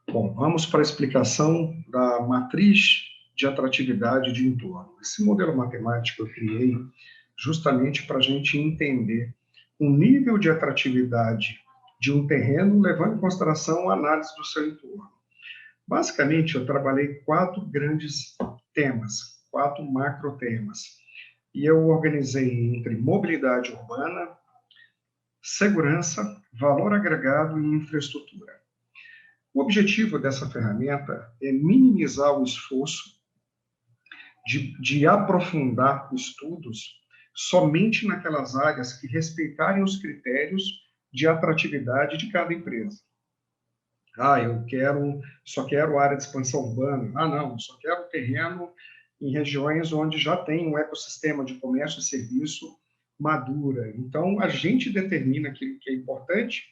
Bom, vamos para a explicação da matriz de atratividade de entorno. Esse modelo matemático eu criei justamente para a gente entender o nível de atratividade de um terreno, levando em consideração a análise do seu entorno. Basicamente, eu trabalhei 4 grandes temas, 4 macro temas, e eu organizei entre mobilidade urbana, segurança, valor agregado e infraestrutura. O objetivo dessa ferramenta é minimizar o esforço de aprofundar estudos somente naquelas áreas que respeitarem os critérios de atratividade de cada empresa. Só quero área de expansão urbana. Não, só quero terreno em regiões onde já tem um ecossistema de comércio e serviço madura. Então, a gente determina aquilo que é importante,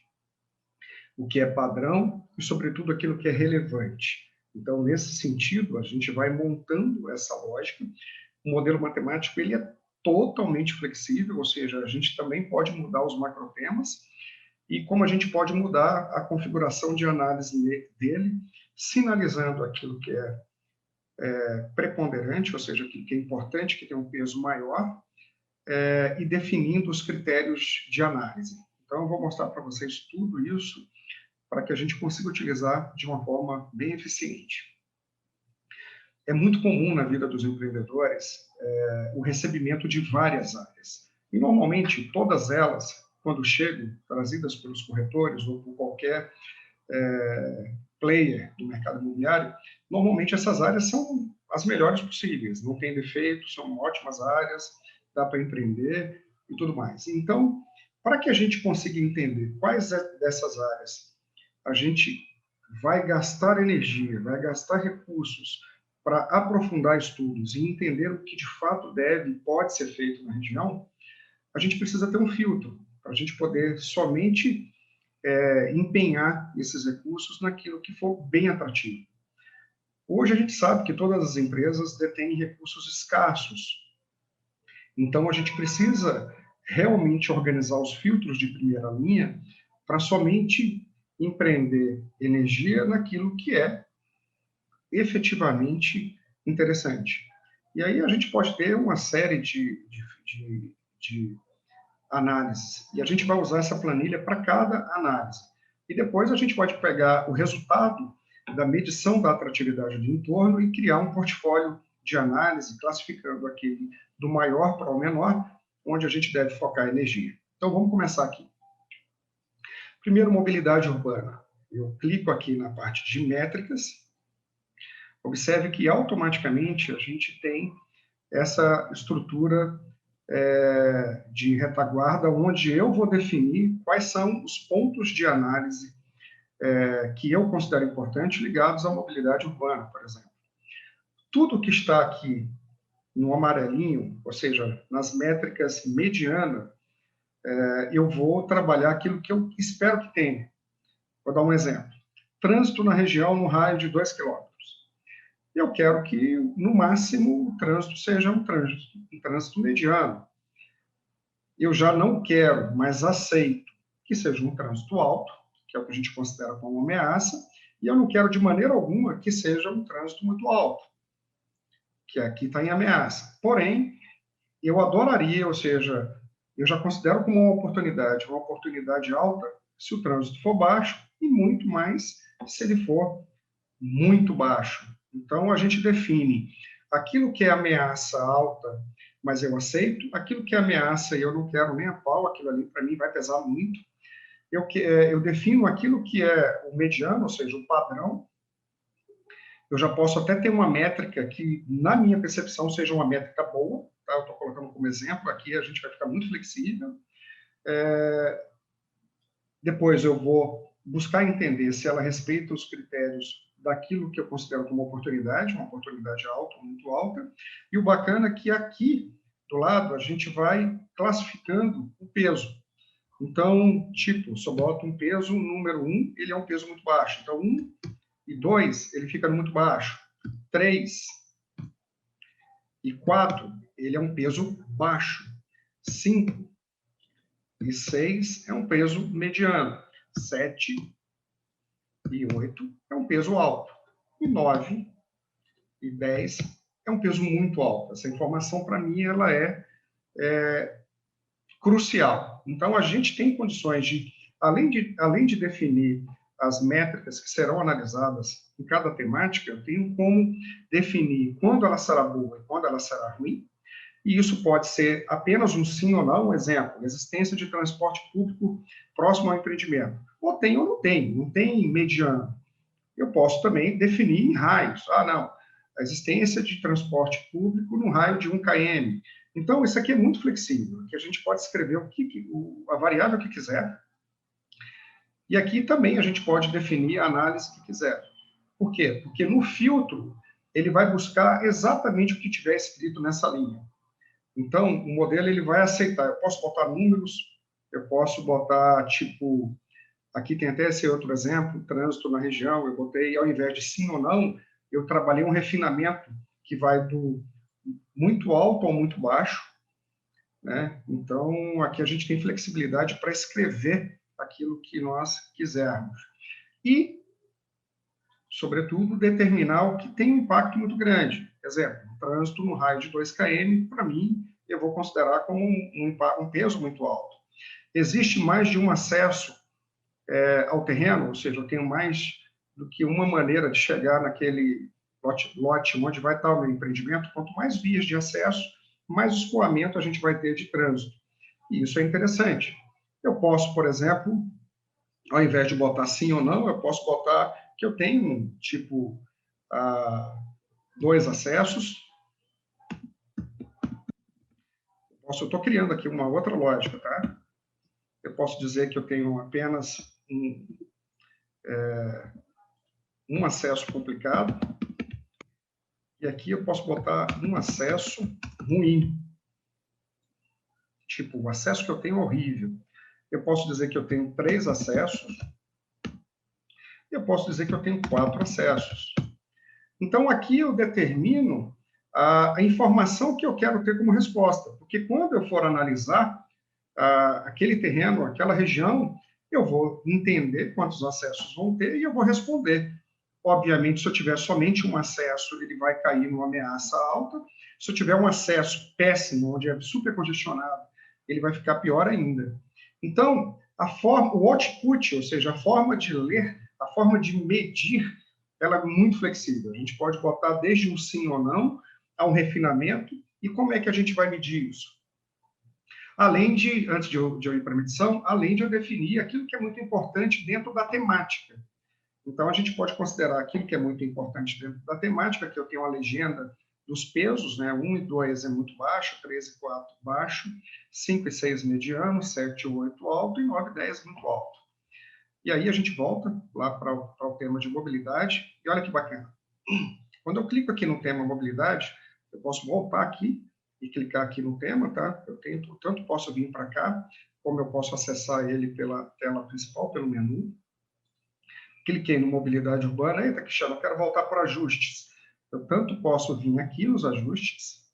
o que é padrão e, sobretudo, aquilo que é relevante. Então, nesse sentido, a gente vai montando essa lógica. O modelo matemático ele é totalmente flexível, ou seja, a gente também pode mudar os macrotemas e como a gente pode mudar a configuração de análise dele, sinalizando aquilo que é preponderante, ou seja, aquilo que é importante, que tem um peso maior, e definindo os critérios de análise. Então, eu vou mostrar para vocês tudo isso para que a gente consiga utilizar de uma forma bem eficiente. É muito comum na vida dos empreendedores o recebimento de várias áreas. E, normalmente, todas elas, quando chegam, trazidas pelos corretores ou por qualquer player do mercado imobiliário, normalmente essas áreas são as melhores possíveis, não tem defeito, são ótimas áreas, dá para empreender e tudo mais. Então, para que a gente consiga entender quais dessas áreas a gente vai gastar energia, vai gastar recursos para aprofundar estudos e entender o que de fato deve e pode ser feito na região, a gente precisa ter um filtro para a gente poder somente empenhar esses recursos naquilo que for bem atrativo. Hoje a gente sabe que todas as empresas detêm recursos escassos, então a gente precisa realmente organizar os filtros de primeira linha para somente empreender energia naquilo que é efetivamente interessante. E aí a gente pode ter uma série de análises, e a gente vai usar essa planilha para cada análise. E depois a gente pode pegar o resultado da medição da atratividade do entorno e criar um portfólio de análise, classificando aquele do maior para o menor, onde a gente deve focar a energia. Então vamos começar aqui. Primeiro, mobilidade urbana. Eu clico aqui na parte de métricas. Observe que automaticamente a gente tem essa estrutura de retaguarda, onde eu vou definir quais são os pontos de análise que eu considero importantes ligados à mobilidade urbana, por exemplo. Tudo que está aqui no amarelinho, ou seja, nas métricas medianas, eu vou trabalhar aquilo que eu espero que tenha. Vou dar um exemplo. Trânsito na região no raio de 2 km. Eu quero que, no máximo, o trânsito seja um trânsito mediano. Eu já não quero, mas aceito que seja um trânsito alto, que é o que a gente considera como ameaça, e eu não quero de maneira alguma que seja um trânsito muito alto, que aqui está em ameaça. Porém, eu adoraria, ou seja, eu já considero como uma oportunidade alta, se o trânsito for baixo, e muito mais se ele for muito baixo. Então, a gente define aquilo que é ameaça alta, mas eu aceito, aquilo que é ameaça e eu não quero nem a pau, aquilo ali para mim vai pesar muito. Eu defino aquilo que é o mediano, ou seja, o padrão. Eu já posso até ter uma métrica que, na minha percepção, seja uma métrica boa. Tá? Eu estou colocando como exemplo, aqui a gente vai ficar muito flexível. Depois eu vou buscar entender se ela respeita os critérios daquilo que eu considero como uma oportunidade alta, muito alta. E o bacana é que aqui do lado a gente vai classificando o peso. Então, tipo, se eu boto um peso, número 1, ele é um peso muito baixo. Então, 1 e 2, ele fica muito baixo. 3 e 4, ele é um peso baixo. 5 e 6 é um peso mediano. 7 e 8 é um peso alto. E 9 e 10 é um peso muito alto. Essa informação, para mim, ela é crucial. Então, a gente tem condições de, além de definir as métricas que serão analisadas em cada temática, eu tenho como definir quando ela será boa e quando ela será ruim, e isso pode ser apenas um sim ou não. Um exemplo, existência de transporte público próximo ao empreendimento. Ou tem ou não tem mediano. Eu posso também definir em raios. Ah, não, a existência de transporte público no raio de 1 km. Então, isso aqui é muito flexível, que a gente pode escrever a variável que quiser, e aqui também a gente pode definir a análise que quiser. Por quê? Porque no filtro, ele vai buscar exatamente o que tiver escrito nessa linha. Então, o modelo ele vai aceitar. Eu posso botar números, eu posso botar, tipo, aqui tem até esse outro exemplo, trânsito na região, eu botei, ao invés de sim ou não, eu trabalhei um refinamento que vai do muito alto ao muito baixo, né? Então, aqui a gente tem flexibilidade para escrever aquilo que nós quisermos. E, sobretudo, determinar o que tem um impacto muito grande. Por exemplo, o trânsito no raio de 2 km, para mim, eu vou considerar como um peso muito alto. Existe mais de um acesso ao terreno, ou seja, eu tenho mais do que uma maneira de chegar naquele lote onde vai estar o meu empreendimento. Quanto mais vias de acesso, mais escoamento a gente vai ter de trânsito. E isso é interessante. Eu posso, por exemplo, ao invés de botar sim ou não, eu posso botar que eu tenho, tipo, 2 acessos. Eu estou criando aqui uma outra lógica, tá? Eu posso dizer que eu tenho apenas um acesso complicado, e aqui eu posso botar um acesso ruim. Tipo, o acesso que eu tenho é horrível. Eu posso dizer que eu tenho 3 acessos, e eu posso dizer que eu tenho 4 acessos. Então, aqui eu determino a informação que eu quero ter como resposta, porque quando eu for analisar aquele terreno, aquela região, eu vou entender quantos acessos vão ter e eu vou responder. Obviamente, se eu tiver somente um acesso, ele vai cair numa ameaça alta. Se eu tiver um acesso péssimo, onde é super congestionado, ele vai ficar pior ainda. Então, o output, ou seja, a forma de ler, a forma de medir, ela é muito flexível. A gente pode botar desde um sim ou não a um refinamento. E como é que a gente vai medir isso? Além de, antes de eu ir para a medição, além de eu definir aquilo que é muito importante dentro da temática. Então, a gente pode considerar aquilo que é muito importante dentro da temática, que eu tenho a legenda dos pesos, né? 1 e 2 é muito baixo, 3 e 4 baixo, 5 e 6 mediano, 7 e 8 alto e 9 e 10 muito alto. E aí a gente volta lá para o tema de mobilidade, e olha que bacana. Quando eu clico aqui no tema mobilidade, eu posso voltar aqui e clicar aqui no tema, tá? Tanto posso vir para cá, como eu posso acessar ele pela tela principal, pelo menu. Cliquei no mobilidade urbana, eita, Cristiano, eu quero voltar para ajustes. Eu tanto posso vir aqui nos ajustes,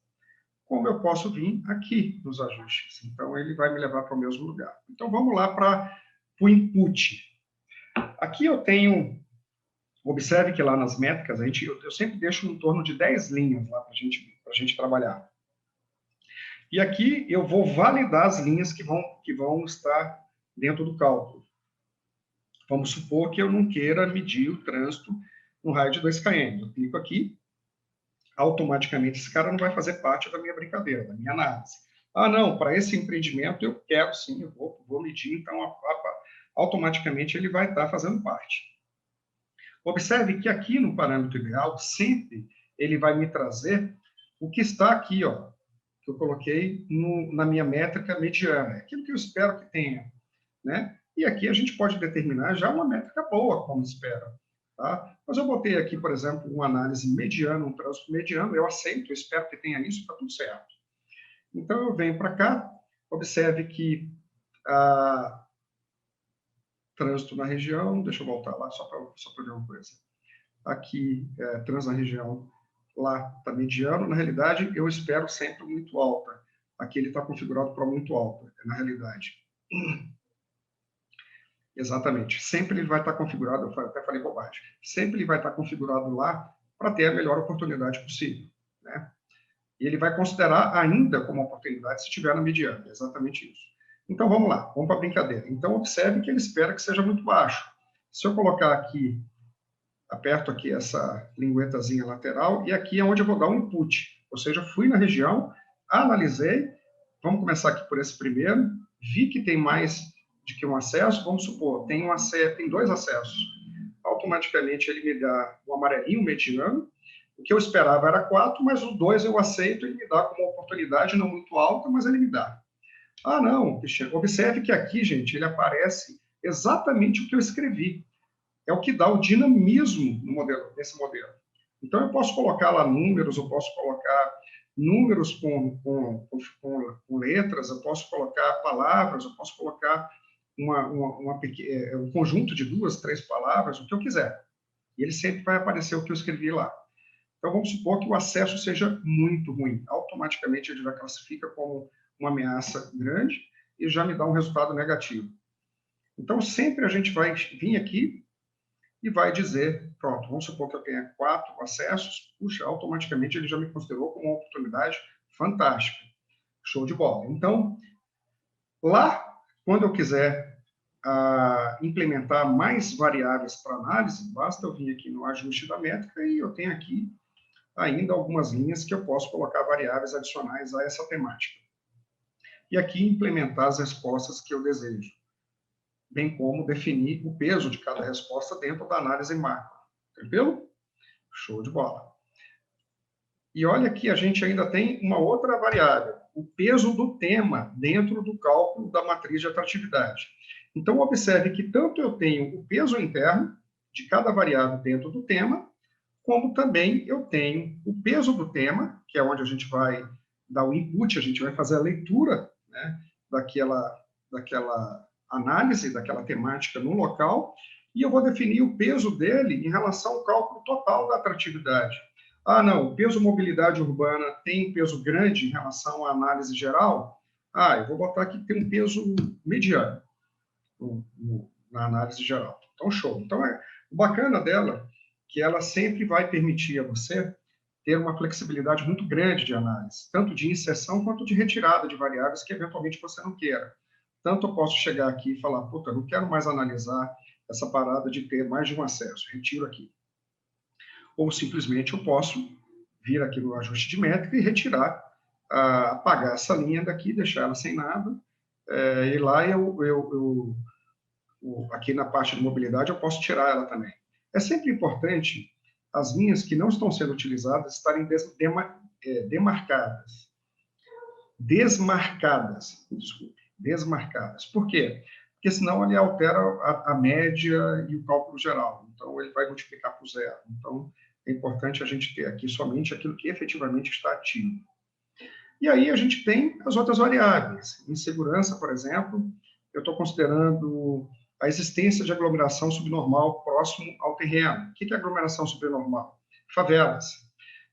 como eu posso vir aqui nos ajustes. Então, ele vai me levar para o mesmo lugar. Então, vamos lá para o input. Aqui eu tenho, observe que lá nas métricas, eu sempre deixo em torno de 10 linhas lá para a gente trabalhar. E aqui eu vou validar as linhas que vão estar dentro do cálculo. Vamos supor que eu não queira medir o trânsito no raio de 2 km. Eu clico aqui, automaticamente esse cara não vai fazer parte da minha brincadeira, da minha análise. Ah, não, para esse empreendimento eu quero sim, eu vou medir, então automaticamente ele vai estar fazendo parte. Observe que aqui no parâmetro ideal, sempre ele vai me trazer o que está aqui, ó, que eu coloquei na minha métrica mediana, aquilo que eu espero que tenha, né? E aqui a gente pode determinar já uma métrica boa, como espera. Tá? Mas eu botei aqui, por exemplo, uma análise mediana, um trânsito mediano, eu aceito, eu espero que tenha isso, está tudo certo. Então, eu venho para cá, observe que trânsito na região, deixa eu voltar lá só para ver uma coisa. Aqui, trânsito na região, lá está mediano, na realidade, eu espero sempre muito alta. Aqui ele está configurado para muito alta, na realidade. Exatamente. Sempre ele vai estar configurado, eu até falei bobagem, sempre ele vai estar configurado lá para ter a melhor oportunidade possível, né? E ele vai considerar ainda como oportunidade se estiver na mediana, é exatamente isso. Então, vamos lá, vamos para a brincadeira. Então, observe que ele espera que seja muito baixo. Se eu colocar aqui, aperto aqui essa linguetazinha lateral, e aqui é onde eu vou dar um input. Ou seja, fui na região, analisei, vamos começar aqui por esse primeiro, vi que tem mais de que um acesso, vamos supor, tem dois acessos. Automaticamente ele me dá o amarelinho mediano, o que eu esperava era 4, mas o 2 eu aceito, ele me dá como uma oportunidade não muito alta, mas ele me dá. Ah, não, Cristiano, observe que aqui, gente, ele aparece exatamente o que eu escrevi. É o que dá o dinamismo no modelo, nesse modelo. Então, eu posso colocar lá números, eu posso colocar números com letras, eu posso colocar palavras, eu posso colocar um conjunto de 2, 3 palavras, o que eu quiser. E ele sempre vai aparecer o que eu escrevi lá. Então, vamos supor que o acesso seja muito ruim. Automaticamente, ele já classifica como uma ameaça grande e já me dá um resultado negativo. Então, sempre a gente vai vir aqui e vai dizer, pronto, vamos supor que eu tenha 4 acessos, puxa, automaticamente ele já me considerou como uma oportunidade fantástica. Show de bola. Então, lá, quando eu quiser implementar mais variáveis para análise, basta eu vir aqui no ajuste da métrica e eu tenho aqui ainda algumas linhas que eu posso colocar variáveis adicionais a essa temática. E aqui implementar as respostas que eu desejo, bem como definir o peso de cada resposta dentro da análise macro. Tranquilo? Show de bola. E olha que a gente ainda tem uma outra variável, o peso do tema dentro do cálculo da matriz de atratividade. Então, observe que tanto eu tenho o peso interno de cada variável dentro do tema, como também eu tenho o peso do tema, que é onde a gente vai dar o input, a gente vai fazer a leitura, né, daquela análise, daquela temática no local, e eu vou definir o peso dele em relação ao cálculo total da atratividade. Ah, não, o peso mobilidade urbana tem um peso grande em relação à análise geral? Ah, eu vou botar aqui que tem um peso mediano na análise geral. Então, show. Então, o bacana dela que ela sempre vai permitir a você ter uma flexibilidade muito grande de análise, tanto de inserção quanto de retirada de variáveis que eventualmente você não queira. Tanto eu posso chegar aqui e falar, puta, não quero mais analisar essa parada de ter mais de um acesso, retiro aqui. Ou simplesmente eu posso vir aqui no ajuste de métrica e retirar, apagar essa linha daqui, deixar ela sem nada, e lá aqui na parte de mobilidade eu posso tirar ela também. É sempre importante as linhas que não estão sendo utilizadas estarem demarcadas. Desmarcadas. Por quê? Porque senão ele altera a média e o cálculo geral. Então, ele vai multiplicar por zero. Então, é importante a gente ter aqui somente aquilo que efetivamente está ativo. E aí a gente tem as outras variáveis. Em segurança, por exemplo, eu estou considerando a existência de aglomeração subnormal próximo ao terreno. O que é aglomeração subnormal? Favelas.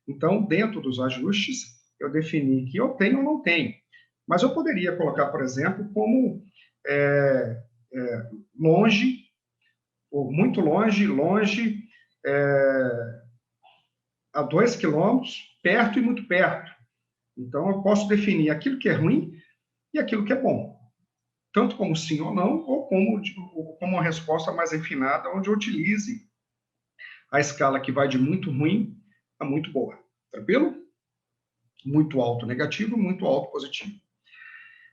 Então, dentro dos ajustes, eu defini que eu tenho ou não tenho. Mas eu poderia colocar, por exemplo, como longe, ou muito longe, a 2 quilômetros, perto e muito perto. Então, eu posso definir aquilo que é ruim e aquilo que é bom. Tanto como sim ou não, ou como uma resposta mais refinada, onde eu utilize a escala que vai de muito ruim a muito boa. Tranquilo? Muito alto negativo, muito alto positivo.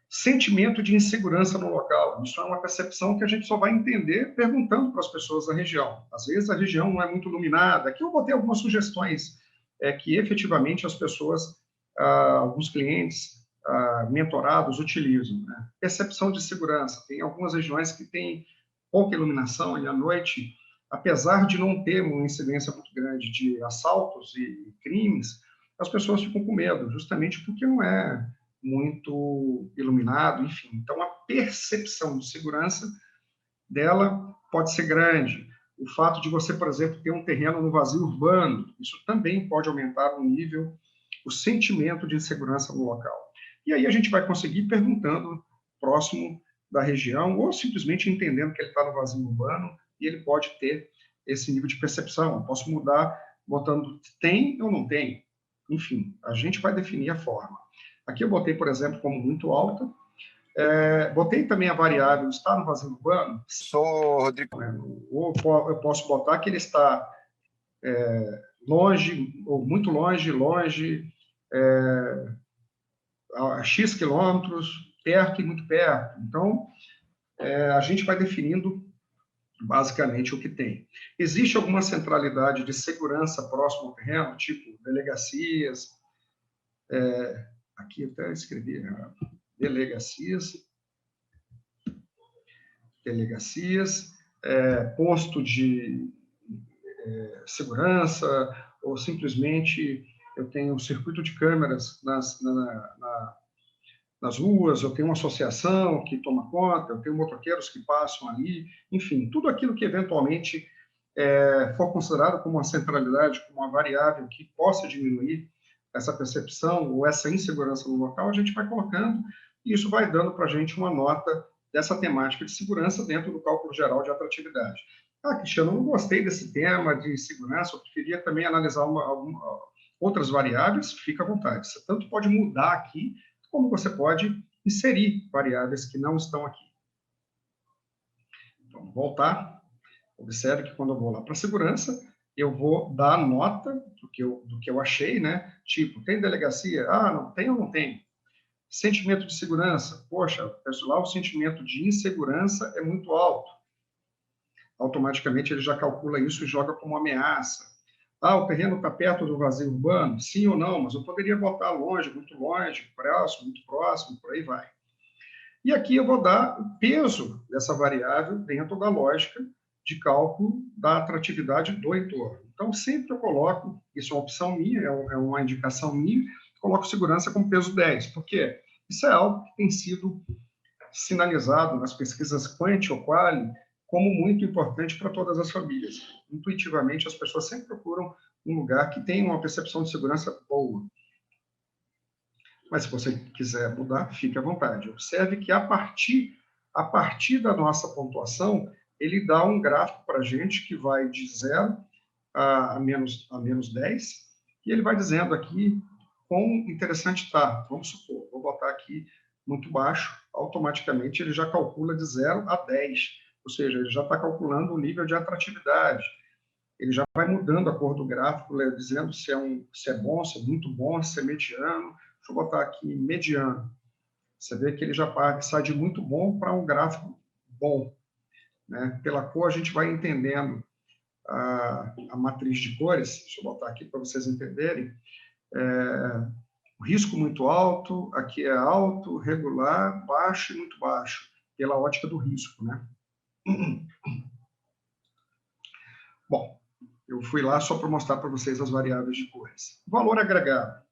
Sentimento de insegurança no local. Isso é uma percepção que a gente só vai entender perguntando para as pessoas da região. Às vezes a região não é muito iluminada. Aqui eu botei algumas sugestões que efetivamente as pessoas, alguns clientes mentorados utilizam. Né? Percepção de segurança. Tem algumas regiões que têm pouca iluminação e à noite, apesar de não ter uma incidência muito grande de assaltos e crimes, as pessoas ficam com medo, justamente porque não é muito iluminado, enfim. Então, a percepção de segurança dela pode ser grande. O fato de você, por exemplo, ter um terreno no vazio urbano, isso também pode aumentar o nível, o sentimento de insegurança no local. E aí a gente vai conseguir perguntando próximo da região, ou simplesmente entendendo que ele está no vazio urbano e ele pode ter esse nível de percepção. Eu posso mudar botando tem ou não tem. Enfim, a gente vai definir a forma. Aqui eu botei, por exemplo, como muito alta. Botei também a variável está no vazio urbano. Sou Rodrigo. Ou eu posso botar que ele está longe, ou muito longe, a X quilômetros, perto e muito perto. Então, a gente vai definindo basicamente o que tem. Existe alguma centralidade de segurança próximo ao terreno, tipo delegacias, aqui eu até escrevi, delegacias, posto de segurança, ou simplesmente eu tenho um circuito de câmeras nas ruas, eu tenho uma associação que toma conta, eu tenho motoqueiros que passam ali, enfim, tudo aquilo que eventualmente for considerado como uma centralidade, como uma variável que possa diminuir essa percepção ou essa insegurança no local, a gente vai colocando e isso vai dando para a gente uma nota dessa temática de segurança dentro do cálculo geral de atratividade. Cristiano, eu não gostei desse tema de segurança, eu preferia também analisar outras variáveis, fica à vontade. Você tanto pode mudar aqui, como você pode inserir variáveis que não estão aqui. Então, voltar. Observe que quando eu vou lá para segurança, eu vou dar a nota do que eu achei, né? Tipo, tem delegacia? Não tem ou não tem? Sentimento de segurança? Poxa, pessoal, o sentimento de insegurança é muito alto. Automaticamente ele já calcula isso e joga como ameaça. O terreno está perto do vazio urbano? Sim ou não, mas eu poderia botar longe, muito próximo, muito próximo, por aí vai. E aqui eu vou dar o peso dessa variável dentro da lógica de cálculo da atratividade do entorno. Então, sempre eu coloco, isso é uma opção minha, é uma indicação minha, coloco segurança como peso 10. Por quê? Isso é algo que tem sido sinalizado nas pesquisas Quant ou Quali como muito importante para todas as famílias. Intuitivamente, as pessoas sempre procuram um lugar que tenha uma percepção de segurança boa. Mas se você quiser mudar, fique à vontade. Observe que a partir da nossa pontuação, ele dá um gráfico para a gente que vai de 0 a menos 10, e ele vai dizendo aqui quão interessante está. Vamos supor, vou botar aqui muito baixo, automaticamente ele já calcula de 0 a 10, ou seja, ele já está calculando o nível de atratividade. Ele já vai mudando a cor do gráfico, dizendo se é bom, se é muito bom, se é mediano. Deixa eu botar aqui mediano. Você vê que ele já sai de muito bom para um gráfico bom. Né? Pela cor, a gente vai entendendo a matriz de cores. Deixa eu botar aqui para vocês entenderem. O risco muito alto, aqui é alto, regular, baixo e muito baixo, pela ótica do risco. Né? Bom, eu fui lá só para mostrar para vocês as variáveis de cores. Valor agregado.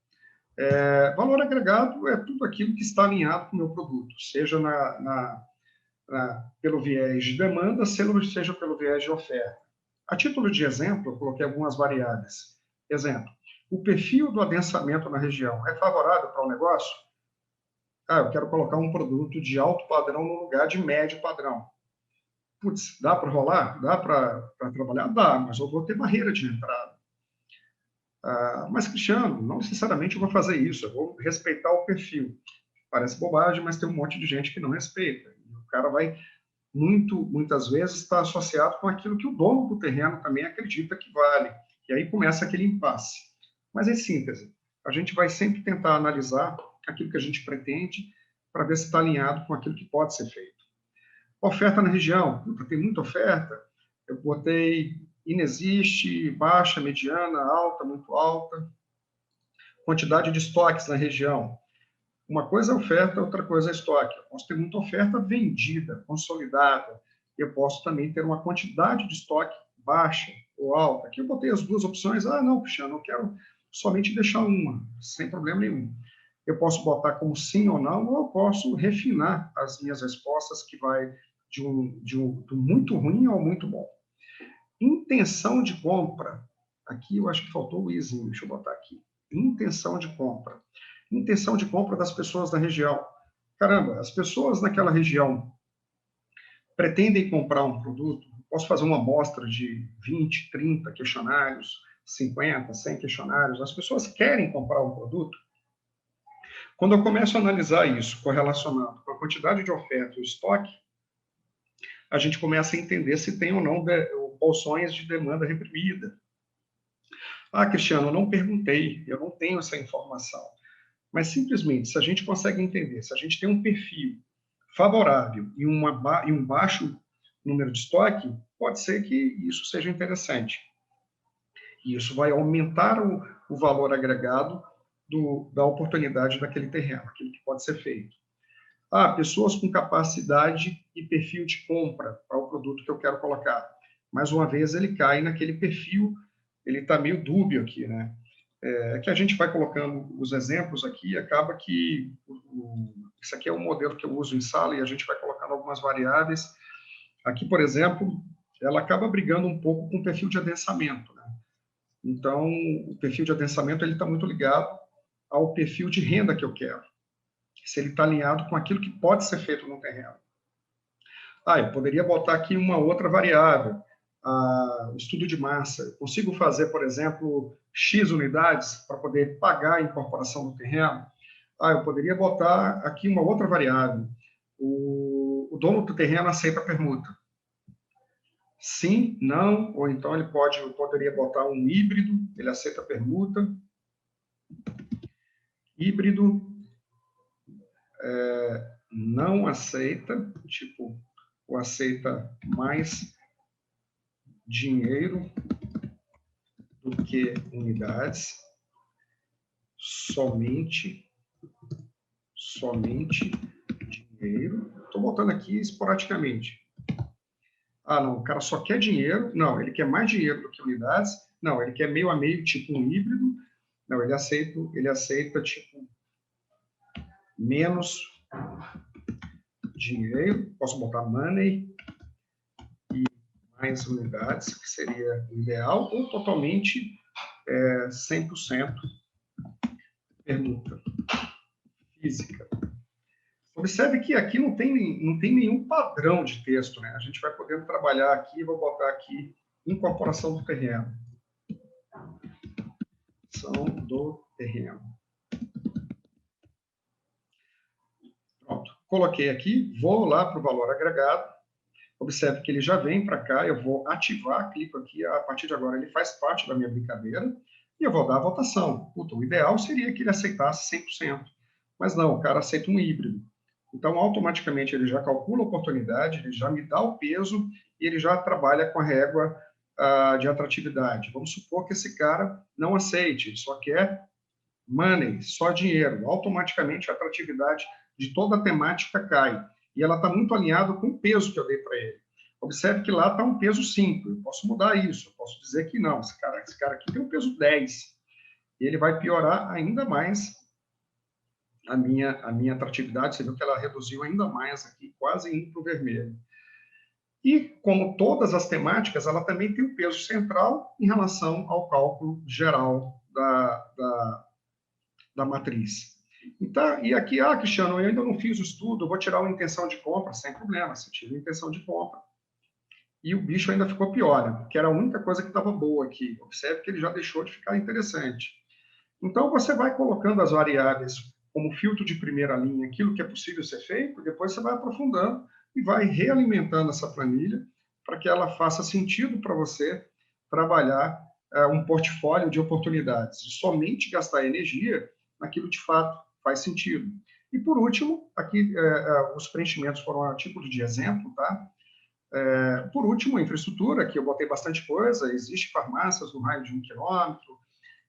Valor agregado é tudo aquilo que está alinhado com o meu produto, seja pelo viés de demanda, seja pelo viés de oferta. A título de exemplo, eu coloquei algumas variáveis. Exemplo, o perfil do adensamento na região é favorável para o negócio? Eu quero colocar um produto de alto padrão no lugar de médio padrão. Putz, dá para rolar? Dá para trabalhar? Dá, mas eu vou ter barreira de entrada. Mas, Cristiano, não necessariamente eu vou fazer isso, eu vou respeitar o perfil. Parece bobagem, mas tem um monte de gente que não respeita. O cara vai, muitas vezes, estar associado com aquilo que o dono do terreno também acredita que vale. E aí começa aquele impasse. Mas, em síntese, a gente vai sempre tentar analisar aquilo que a gente pretende para ver se está alinhado com aquilo que pode ser feito. Oferta na região. Tem muita oferta. Eu botei inexiste, baixa, mediana, alta, muito alta. Quantidade de estoques na região. Uma coisa é oferta, outra coisa é estoque. Eu posso ter muita oferta vendida, consolidada. Eu posso também ter uma quantidade de estoque baixa ou alta. Aqui eu botei as duas opções. Não, Cristiano, eu quero somente deixar uma, sem problema nenhum. Eu posso botar como sim ou não, ou eu posso refinar as minhas respostas, que vai do muito ruim ao muito bom. Intenção de compra. Aqui eu acho que faltou o izinho, deixa eu botar aqui. Intenção de compra. Intenção de compra das pessoas da região. Caramba, as pessoas naquela região pretendem comprar um produto, posso fazer uma amostra de 20, 30 questionários, 50, 100 questionários, as pessoas querem comprar um produto. Quando eu começo a analisar isso correlacionado com a quantidade de oferta e o estoque, a gente começa a entender se tem ou não bolsões de demanda reprimida. Ah, Cristiano, eu não perguntei, eu não tenho essa informação. Mas simplesmente, se a gente consegue entender, se a gente tem um perfil favorável e um baixo número de estoque, pode ser que isso seja interessante. E isso vai aumentar o valor agregado da oportunidade daquele terreno, aquilo que pode ser feito. Ah, pessoas com capacidade e perfil de compra para o produto que eu quero colocar. Mais uma vez, ele cai naquele perfil, ele está meio dúbio aqui, né? Que a gente vai colocando os exemplos aqui, acaba que isso aqui é um modelo que eu uso em sala e a gente vai colocando algumas variáveis. Aqui, por exemplo, ela acaba brigando um pouco com o perfil de adensamento, né? Então, o perfil de adensamento ele está muito ligado ao perfil de renda que eu quero, se ele está alinhado com aquilo que pode ser feito no terreno. Ah, eu poderia botar aqui uma outra variável, o estudo de massa. Eu consigo fazer, por exemplo, X unidades para poder pagar a incorporação do terreno? Ah, eu poderia botar aqui uma outra variável. O dono do terreno aceita a permuta. Sim, não, ou então ele poderia botar um híbrido, ele aceita a permuta. Híbrido não aceita, tipo, ou aceita mais dinheiro do que unidades, somente dinheiro. Estou botando aqui esporadicamente. Ah, não, o cara só quer dinheiro. Não, ele quer mais dinheiro do que unidades. Não, ele quer meio a meio, tipo um híbrido. Não, ele aceita tipo, menos dinheiro. Posso botar money e mais unidades, que seria o ideal, ou totalmente 100% permuta física. Observe que aqui não tem nenhum padrão de texto, né? A gente vai podendo trabalhar aqui, vou botar aqui incorporação do terreno. Do terreno. Pronto, coloquei aqui, vou lá para o valor agregado. Observe que ele já vem para cá, eu vou ativar, clico aqui, a partir de agora ele faz parte da minha brincadeira, e eu vou dar a votação. Puta, o ideal seria que ele aceitasse 100%, mas não, o cara aceita um híbrido. Então, automaticamente, ele já calcula a oportunidade, ele já me dá o peso e ele já trabalha com a régua de atratividade. Vamos supor que esse cara não aceite, ele só quer money, só dinheiro. Automaticamente, a atratividade de toda a temática cai. E ela está muito alinhada com o peso que eu dei para ele. Observe que lá está um peso 5. Eu posso mudar isso. Eu posso dizer que não. Esse cara aqui tem um peso 10. E ele vai piorar ainda mais a minha atratividade. Você viu que ela reduziu ainda mais aqui, quase indo para o vermelho. E, como todas as temáticas, ela também tem um peso central em relação ao cálculo geral da matriz. Então, e aqui, Cristiano, eu ainda não fiz o estudo, eu vou tirar uma intenção de compra, sem problema, você tira a intenção de compra. E o bicho ainda ficou pior, né? Porque era a única coisa que estava boa aqui. Observe que ele já deixou de ficar interessante. Então, você vai colocando as variáveis como filtro de primeira linha, aquilo que é possível ser feito, depois você vai aprofundando e vai realimentando essa planilha para que ela faça sentido para você trabalhar um portfólio de oportunidades e somente gastar energia naquilo de fato faz sentido. E, por último, aqui os preenchimentos foram a título de exemplo, tá? Por último, a infraestrutura, que eu botei bastante coisa, existe farmácias no raio de 1 quilômetro,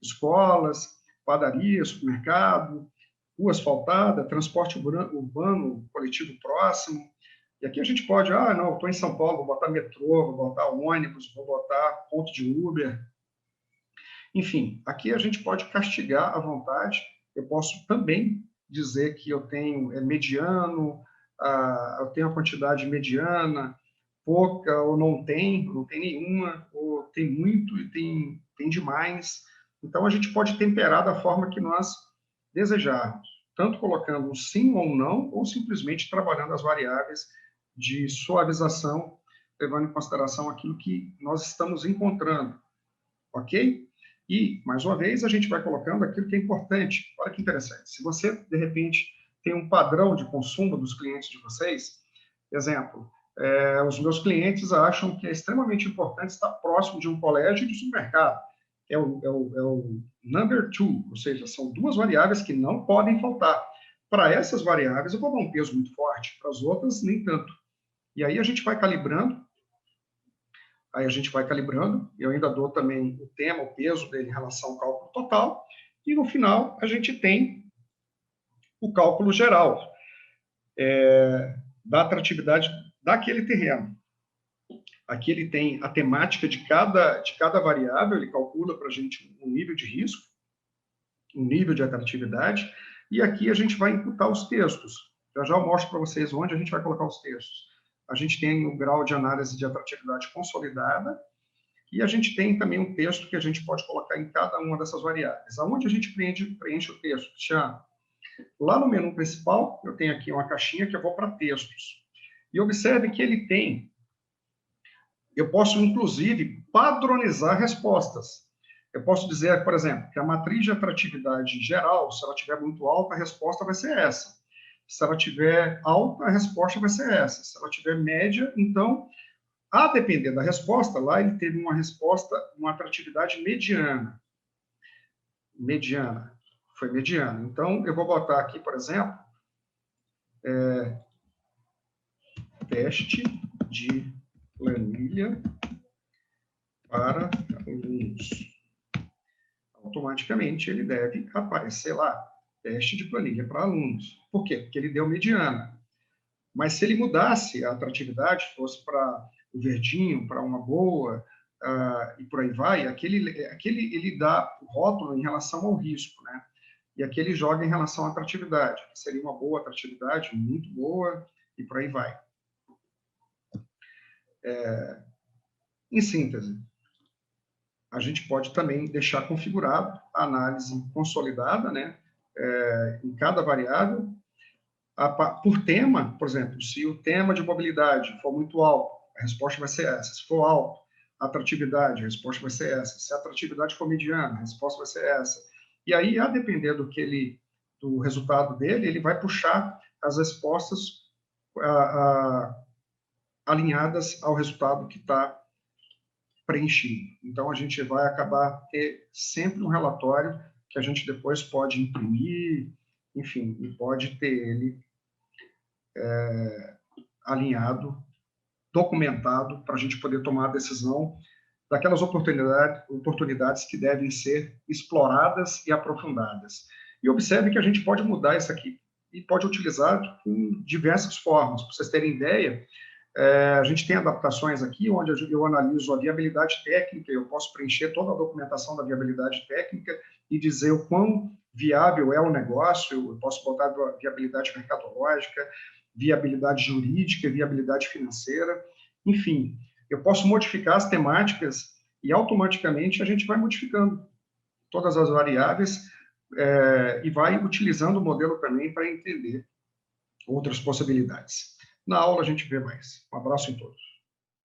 escolas, padaria, supermercado, rua asfaltada, transporte urbano coletivo próximo. E aqui a gente pode, não, estou em São Paulo, vou botar metrô, vou botar ônibus, vou botar ponto de Uber. Enfim, aqui a gente pode castigar à vontade. Eu posso também dizer que eu tenho mediano, eu tenho a quantidade mediana, pouca ou não tem nenhuma, ou tem muito e tem demais. Então, a gente pode temperar da forma que nós desejarmos, tanto colocando um sim ou um não, ou simplesmente trabalhando as variáveis de suavização, levando em consideração aquilo que nós estamos encontrando, ok? E, mais uma vez, a gente vai colocando aquilo que é importante. Olha que interessante. Se você, de repente, tem um padrão de consumo dos clientes de vocês, exemplo, os meus clientes acham que é extremamente importante estar próximo de um colégio e de um supermercado. É o number two, ou seja, são duas variáveis que não podem faltar. Para essas variáveis, eu vou dar um peso muito forte, para as outras, nem tanto. E aí a gente vai calibrando, eu ainda dou também o tema, o peso dele em relação ao cálculo total, e no final a gente tem o cálculo geral da atratividade daquele terreno. Aqui ele tem a temática de cada variável, ele calcula para a gente um nível de risco, um nível de atratividade, e aqui a gente vai imputar os textos. Já eu mostro para vocês onde a gente vai colocar os textos. A gente tem o grau de análise de atratividade consolidada, e a gente tem também um texto que a gente pode colocar em cada uma dessas variáveis. Aonde a gente preenche o texto? Lá no menu principal, eu tenho aqui uma caixinha que eu vou para textos. E observe que ele tem, eu posso, inclusive, padronizar respostas. Eu posso dizer, por exemplo, que a matriz de atratividade geral, se ela estiver muito alta, a resposta vai ser essa. Se ela estiver alta, a resposta vai ser essa. Se ela estiver média, então, a depender da resposta, lá ele teve uma resposta, uma atratividade mediana. Foi mediana. Então, eu vou botar aqui, por exemplo, teste de planilha para alunos. Automaticamente ele deve aparecer lá, teste de planilha para alunos. Por quê? Porque ele deu mediana. Mas se ele mudasse a atratividade, fosse para o verdinho, para uma boa, e por aí vai, aquele ele dá o rótulo em relação ao risco, né? E aqui ele joga em relação à atratividade, que seria uma boa atratividade, muito boa, e por aí vai. Em síntese, a gente pode também deixar configurado a análise consolidada, né, em cada variável, por tema, por exemplo, se o tema de mobilidade for muito alto, a resposta vai ser essa. Se for alto, a atratividade, a resposta vai ser essa. Se a atratividade for mediana, a resposta vai ser essa. E aí, a depender do resultado dele, ele vai puxar as respostas alinhadas ao resultado que está preenchido. Então, a gente vai acabar ter sempre um relatório que a gente depois pode imprimir, enfim, e pode ter ele alinhado, documentado, para a gente poder tomar a decisão daquelas oportunidades que devem ser exploradas e aprofundadas. E observe que a gente pode mudar isso aqui e pode utilizar em diversas formas. Para vocês terem ideia, a gente tem adaptações aqui, onde eu analiso a viabilidade técnica, eu posso preencher toda a documentação da viabilidade técnica e dizer o quão viável é o negócio, eu posso botar viabilidade mercadológica, viabilidade jurídica, viabilidade financeira, enfim, eu posso modificar as temáticas e automaticamente a gente vai modificando todas as variáveis e vai utilizando o modelo também para entender outras possibilidades. Na aula a gente vê mais. Um abraço em todos.